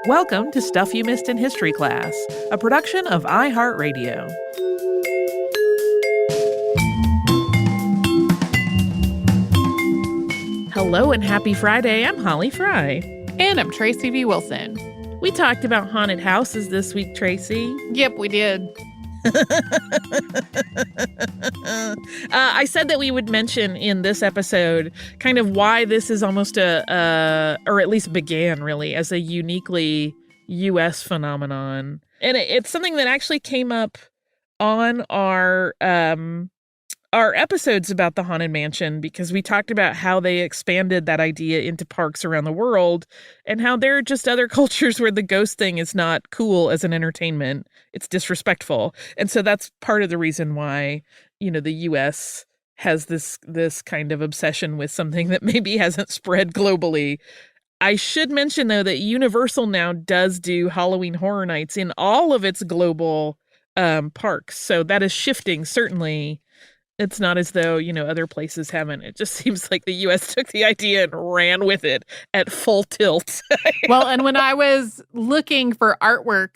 Welcome to Stuff You Missed in History Class, a production of iHeartRadio. Hello and happy Friday. I'm Holly Fry. And I'm Tracy V. Wilson. We talked about haunted houses this week, Tracy. Yep, we did. I said that we would mention in this episode kind of why this is almost or at least began really as a uniquely U.S. phenomenon. And it's something that actually came up on our episodes about the Haunted Mansion, because we talked about how they expanded that idea into parks around the world and how there are just other cultures where the ghost thing is not cool as an entertainment. It's disrespectful. And so that's part of the reason why, the U.S. has this kind of obsession with something that maybe hasn't spread globally. I should mention, though, that Universal now does do Halloween Horror Nights in all of its global parks. So that is shifting, certainly. It's not as though, other places haven't. It just seems like the U.S. took the idea and ran with it at full tilt. Well, and when I was looking for artwork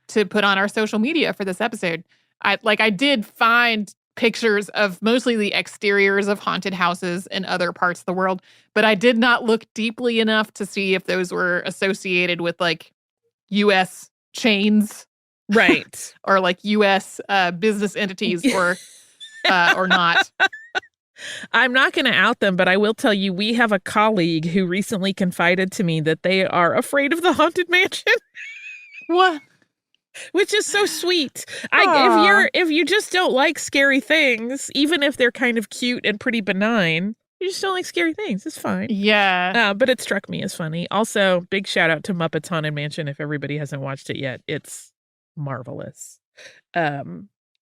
to put on our social media for this episode, I did find pictures of mostly the exteriors of haunted houses in other parts of the world, but I did not look deeply enough to see if those were associated with U.S. chains. Right. Or U.S. Business entities or not. I'm not going to out them, but I will tell you, we have a colleague who recently confided to me that they are afraid of the Haunted Mansion. What? Which is so sweet. If you just don't like scary things, even if they're kind of cute and pretty benign, you just don't like scary things. It's fine. Yeah. But it struck me as funny. Also, big shout out to Muppets Haunted Mansion if everybody hasn't watched it yet. It's marvelous.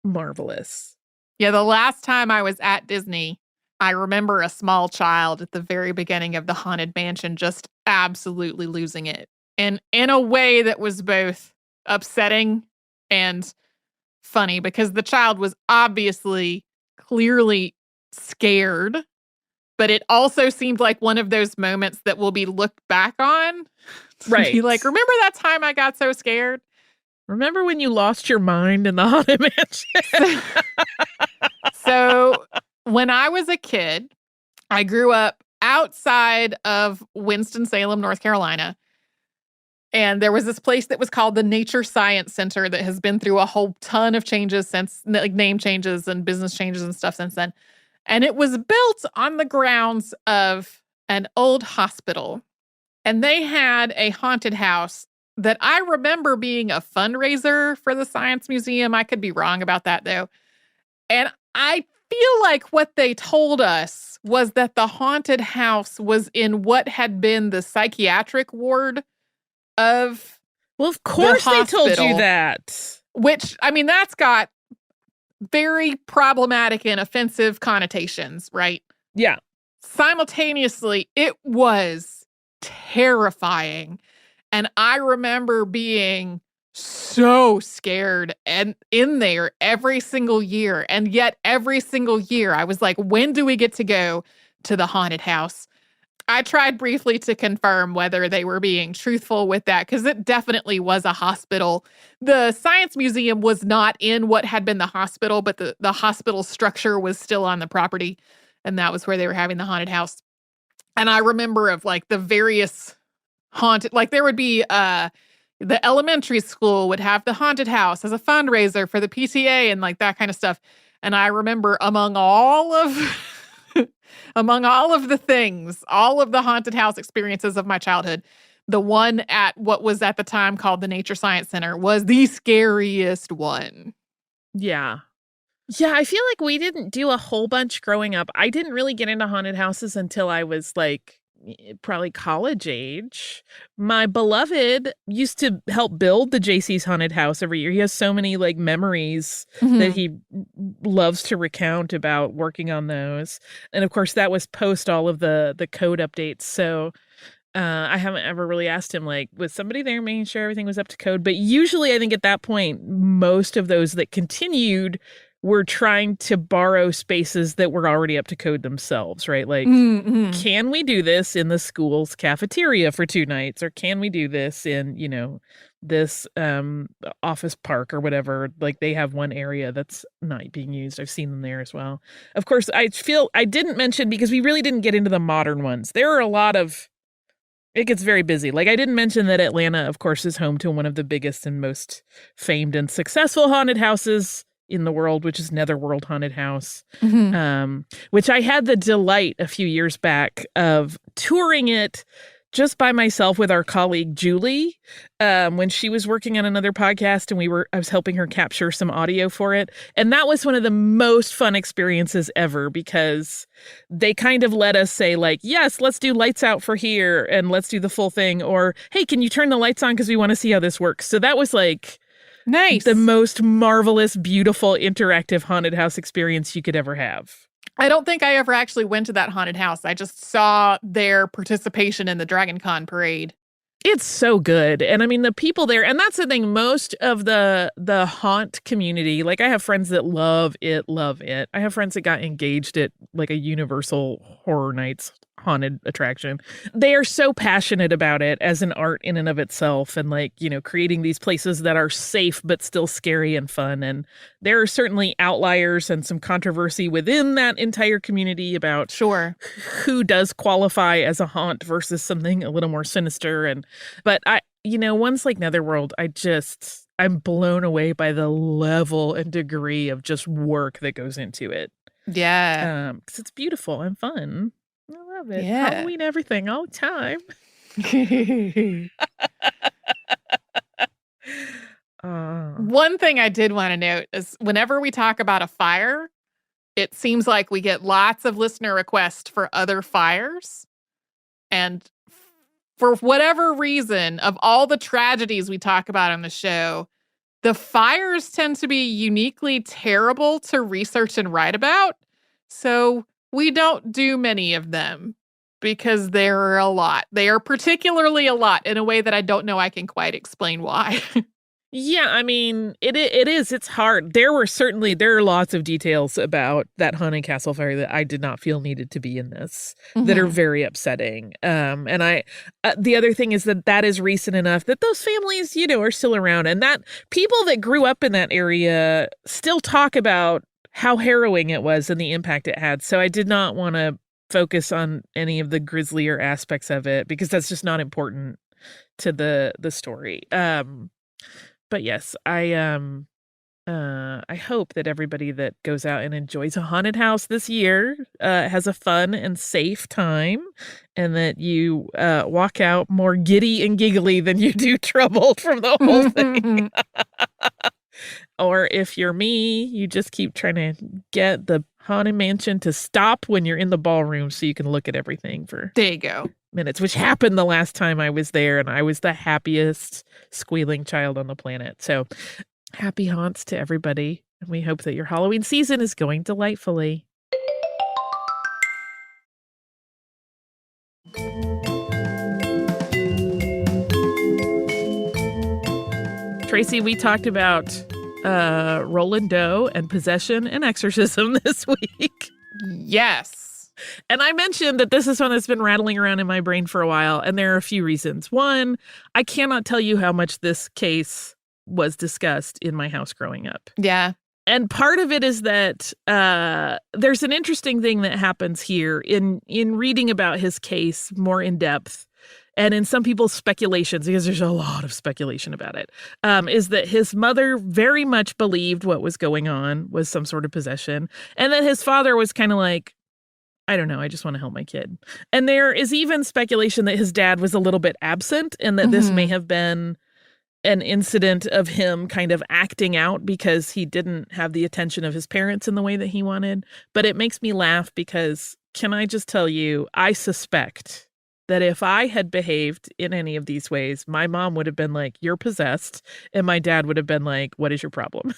Marvelous. Yeah, the last time I was at Disney, I remember a small child at the very beginning of the Haunted Mansion just absolutely losing it. And in a way that was both upsetting and funny, because the child was obviously clearly scared, but it also seemed like one of those moments that will be looked back on. Right. Be like, remember that time I got so scared? Remember when you lost your mind in the Haunted Mansion? So when I was a kid, I grew up outside of Winston-Salem, North Carolina. And there was this place that was called the Nature Science Center that has been through a whole ton of changes since, name changes and business changes and stuff since then. And it was built on the grounds of an old hospital. And they had a haunted house that I remember being a fundraiser for the Science Museum. I could be wrong about that, though. And I feel like what they told us was that the haunted house was in what had been the psychiatric ward of Well, of course they told you that. Which, that's got very problematic and offensive connotations, right? Yeah. Simultaneously, it was terrifying. And I remember being so scared and in there every single year. And yet every single year I was like, when do we get to go to the haunted house? I tried briefly to confirm whether they were being truthful with that, because it definitely was a hospital. The Science Museum was not in what had been the hospital, but the hospital structure was still on the property. And that was where they were having the haunted house. And I remember of the various haunted, there would be the elementary school would have the haunted house as a fundraiser for the PTA and that kind of stuff. And I remember among all of the things, all of the haunted house experiences of my childhood, the one at what was at the time called the Nature Science Center was the scariest one. Yeah. Yeah, I feel like we didn't do a whole bunch growing up. I didn't really get into haunted houses until I was probably college age. My beloved used to help build the JC's haunted house every year. He has so many memories that he loves to recount about working on those. And of course that was post all of the code updates. So I haven't ever really asked him was somebody there making sure everything was up to code. But usually I think at that point, most of those that continued were trying to borrow spaces that were already up to code themselves, right? Like, can we do this in the school's cafeteria for 2 nights? Or can we do this in, this office park or whatever? Like, they have one area that's not being used. I've seen them there as well. Of course, I feel I didn't mention, because we really didn't get into the modern ones. There are a lot of, it gets very busy. Like, I didn't mention that Atlanta, of course, is home to one of the biggest and most famed and successful haunted houses in the world, which is Netherworld Haunted House, which I had the delight a few years back of touring it just by myself with our colleague Julie, when she was working on another podcast, and I was helping her capture some audio for it. And that was one of the most fun experiences ever, because they kind of let us say, like, yes, let's do lights out for here and let's do the full thing. Or, hey, can you turn the lights on? Because we want to see how this works. So that was like, nice. The most marvelous, beautiful, interactive haunted house experience you could ever have. I don't think I ever actually went to that haunted house. I just saw their participation in the Dragon Con parade. It's so good. And I mean, the people there, and that's the thing, most of the haunt community, like, I have friends that love it. I have friends that got engaged at like a Universal Horror Nights haunted attraction. They are so passionate about it as an art in and of itself, and like, creating these places that are safe but still scary and fun. And there are certainly outliers and some controversy within that entire community about who does qualify as a haunt versus something a little more sinister. But ones like Netherworld, I'm blown away by the level and degree of just work that goes into it. Yeah. 'Cause it's beautiful and fun. I love it. Yeah. Halloween everything all the time. One thing I did want to note is whenever we talk about a fire, it seems like we get lots of listener requests for other fires. And for whatever reason, of all the tragedies we talk about on the show, the fires tend to be uniquely terrible to research and write about. So we don't do many of them because there are a lot. They are particularly a lot in a way that I don't know I can quite explain why. Yeah, I mean, it is. It's hard. There are lots of details about that haunted castle fire that I did not feel needed to be in this, that are very upsetting. And the other thing is that is recent enough that those families, are still around, and that people that grew up in that area still talk about how harrowing it was and the impact it had. So I did not want to focus on any of the grislier aspects of it, because that's just not important to the story. But yes, I hope that everybody that goes out and enjoys a haunted house this year has a fun and safe time, and that you walk out more giddy and giggly than you do troubled from the whole thing. Or if you're me, you just keep trying to get the haunted mansion to stop when you're in the ballroom so you can look at everything for there you go. minutes, which happened the last time I was there, and I was the happiest squealing child on the planet. So happy haunts to everybody, and we hope that your Halloween season is going delightfully. Tracy, we talked about Roland Doe and possession and exorcism this week. Yes. And I mentioned that this is one that's been rattling around in my brain for a while, and there are a few reasons. One, I cannot tell you how much this case was discussed in my house growing up. Yeah. And part of it is that there's an interesting thing that happens here in reading about his case more in depth, and in some people's speculations, because there's a lot of speculation about it, is that his mother very much believed what was going on was some sort of possession, and that his father was kind of like, I don't know, I just want to help my kid. And there is even speculation that his dad was a little bit absent, and that this may have been an incident of him kind of acting out because he didn't have the attention of his parents in the way that he wanted. But it makes me laugh because, can I just tell you, I suspect that if I had behaved in any of these ways, my mom would have been like, you're possessed. And my dad would have been like, what is your problem?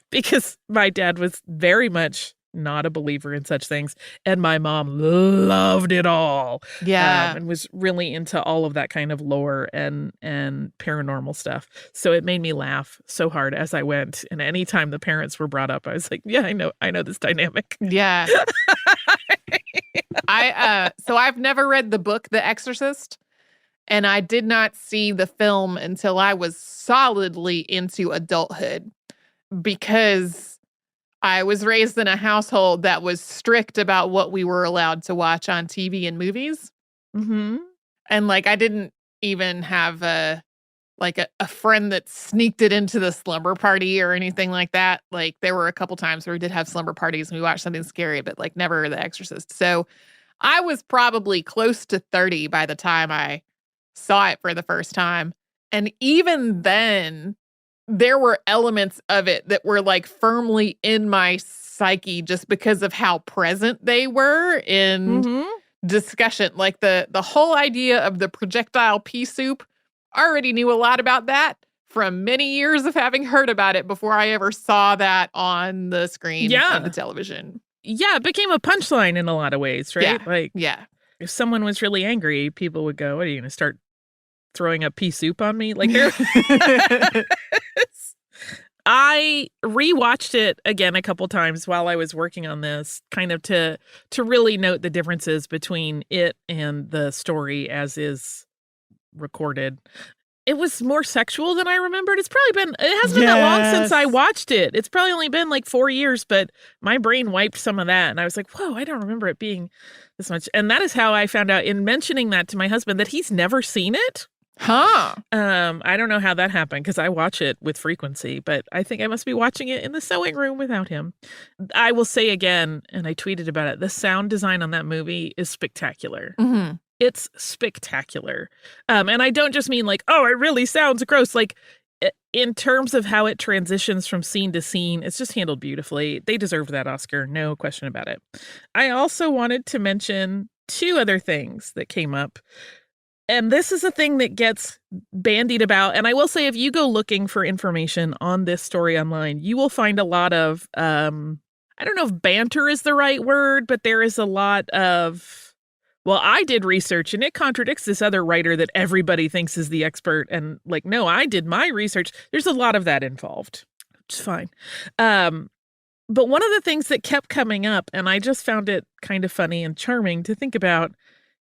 Because my dad was very much not a believer in such things. And my mom loved it all. Yeah. And was really into all of that kind of lore and paranormal stuff. So it made me laugh so hard as I went. And anytime the parents were brought up, I was like, yeah, I know this dynamic. Yeah. So I've never read the book, The Exorcist, and I did not see the film until I was solidly into adulthood because I was raised in a household that was strict about what we were allowed to watch on TV and movies. Mm-hmm. And like, I didn't even have a friend that sneaked it into the slumber party or anything like that. Like, there were a couple times where we did have slumber parties and we watched something scary, but like never The Exorcist. So I was probably close to 30 by the time I saw it for the first time. And even then, there were elements of it that were like firmly in my psyche just because of how present they were in discussion. Like the whole idea of the projectile pea soup, I already knew a lot about that from many years of having heard about it before I ever saw that on the screen of the television. Yeah, it became a punchline in a lot of ways, right? Yeah. If someone was really angry, people would go, "What, are you going to start throwing up pea soup on me?" Like, I rewatched it again a couple times while I was working on this, kind of to really note the differences between it and the story as is recorded. It was more sexual than I remembered. It hasn't been that long since I watched it. It's probably only been like 4 years, but my brain wiped some of that. And I was like, whoa, I don't remember it being this much. And that is how I found out in mentioning that to my husband that he's never seen it. Huh. I don't know how that happened because I watch it with frequency, but I think I must be watching it in the sewing room without him. I will say again, and I tweeted about it, the sound design on that movie is spectacular. Mm-hmm. It's spectacular. And I don't just mean like, oh, it really sounds gross. Like, in terms of how it transitions from scene to scene, it's just handled beautifully. They deserve that Oscar, no question about it. I also wanted to mention 2 other things that came up. And this is a thing that gets bandied about. And I will say, if you go looking for information on this story online, you will find a lot of, I don't know if banter is the right word, but there is a lot of, well, I did research and it contradicts this other writer that everybody thinks is the expert. And like, no, I did my research. There's a lot of that involved, which is fine. But one of the things that kept coming up, and I just found it kind of funny and charming to think about,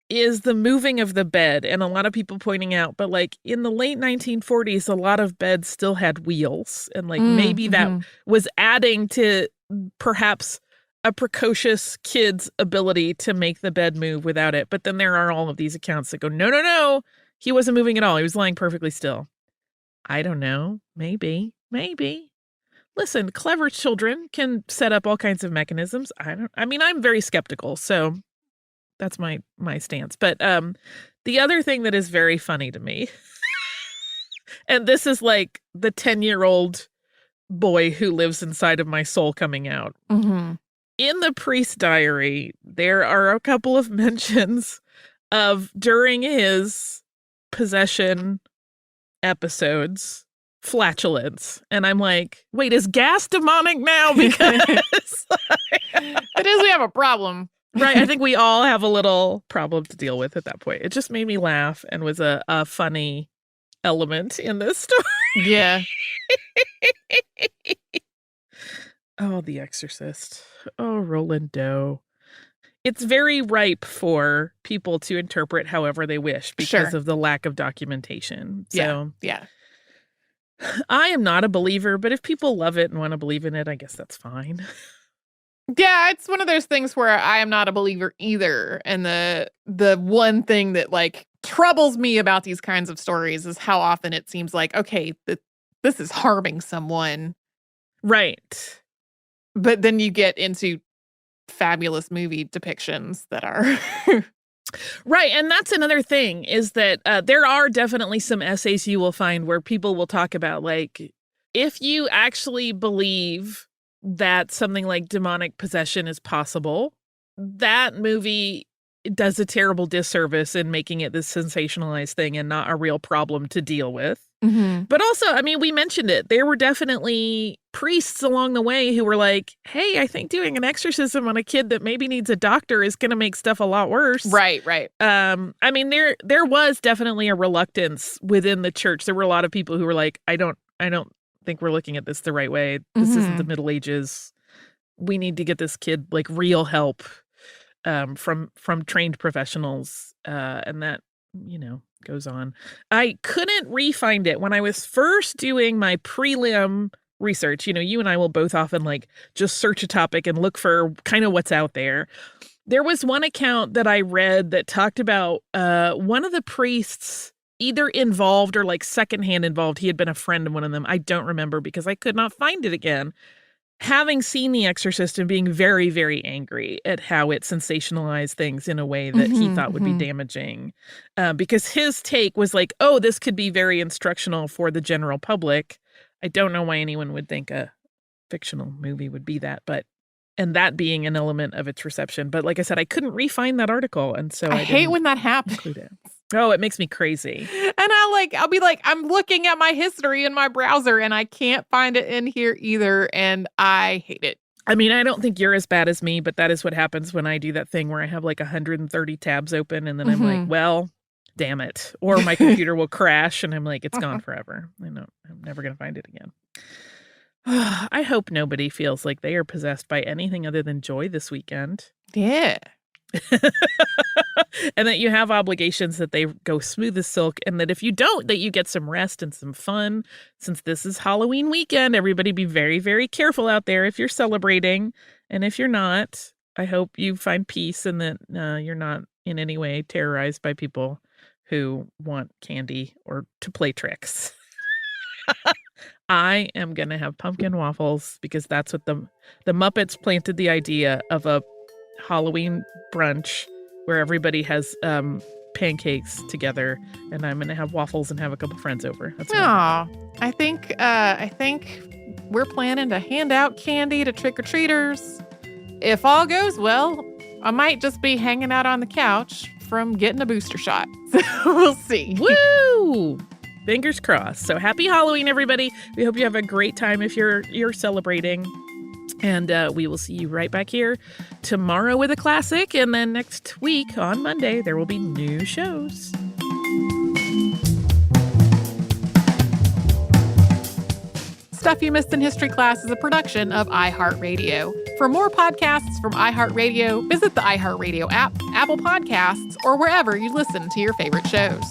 is the moving of the bed. And a lot of people pointing out, but like in the late 1940s, a lot of beds still had wheels. And like maybe that was adding to perhaps a precocious kid's ability to make the bed move without it. But then there are all of these accounts that go, no, he wasn't moving at all. He was lying perfectly still. I don't know. Maybe. Listen, clever children can set up all kinds of mechanisms. I'm very skeptical. So that's my stance. But the other thing that is very funny to me, and this is like the 10-year-old boy who lives inside of my soul coming out. Mm-hmm. In the priest diary, there are a couple of mentions of during his possession episodes, flatulence. And I'm like, wait, is gas demonic now? Because it is, we have a problem. Right. I think we all have a little problem to deal with at that point. It just made me laugh and was a funny element in this story. Yeah. Oh, The Exorcist. Oh, Roland Doe. It's very ripe for people to interpret however they wish because of the lack of documentation. So, yeah. I am not a believer, but if people love it and want to believe in it, I guess that's fine. Yeah, it's one of those things where I am not a believer either. And the one thing that like troubles me about these kinds of stories is how often it seems like, okay, this is harming someone. Right. But then you get into fabulous movie depictions that are right. And that's another thing is that there are definitely some essays you will find where people will talk about, like, if you actually believe that something like demonic possession is possible, that movie does a terrible disservice in making it this sensationalized thing and not a real problem to deal with. Mm-hmm. But also, I mean, we mentioned it. There were definitely priests along the way who were like, hey, I think doing an exorcism on a kid that maybe needs a doctor is going to make stuff a lot worse. Right, right. I mean, there was definitely a reluctance within the church. There were a lot of people who were like, I don't think we're looking at this the right way. This isn't the Middle Ages. We need to get this kid like real help from trained professionals. And that, goes on. I couldn't re-find it when I was first doing my prelim research. You and I will both often like just search a topic and look for kind of what's out there. There was one account that I read that talked about one of the priests either involved or like secondhand involved. He had been a friend of one of them. I don't remember because I could not find it again. Having seen The Exorcist and being very, very angry at how it sensationalized things in a way that he thought would be damaging. Because his take was like, oh, this could be very instructional for the general public. I don't know why anyone would think a fictional movie would be that, and that being an element of its reception. But like I said, I couldn't re-find that article. And so I hate when that happens. Oh, it makes me crazy. And I'll be like, I'm looking at my history in my browser and I can't find it in here either. And I hate it. I mean, I don't think you're as bad as me, but that is what happens when I do that thing where I have like 130 tabs open and then I'm like, well, damn it. Or my computer will crash and I'm like, it's gone forever. I'm never going to find it again. I hope nobody feels like they are possessed by anything other than joy this weekend. Yeah. And that you have obligations that they go smooth as silk, and that if you don't, that you get some rest and some fun. Since this is Halloween weekend, everybody be very, very careful out there if you're celebrating. And if you're not, I hope you find peace and that you're not in any way terrorized by people who want candy or to play tricks. I am going to have pumpkin waffles because that's what the Muppets planted the idea of a Halloween brunch where everybody has pancakes together, and I'm going to have waffles and have a couple friends over. That's I think we're planning to hand out candy to trick-or-treaters. If all goes well, I might just be hanging out on the couch from getting a booster shot. So we'll see. Woo! Fingers crossed. So happy Halloween, everybody. We hope you have a great time if you're celebrating. And we will see you right back here tomorrow with a classic. And then next week on Monday, there will be new shows. Stuff You Missed in History Class is a production of iHeartRadio. For more podcasts from iHeartRadio, visit the iHeartRadio app, Apple Podcasts, or wherever you listen to your favorite shows.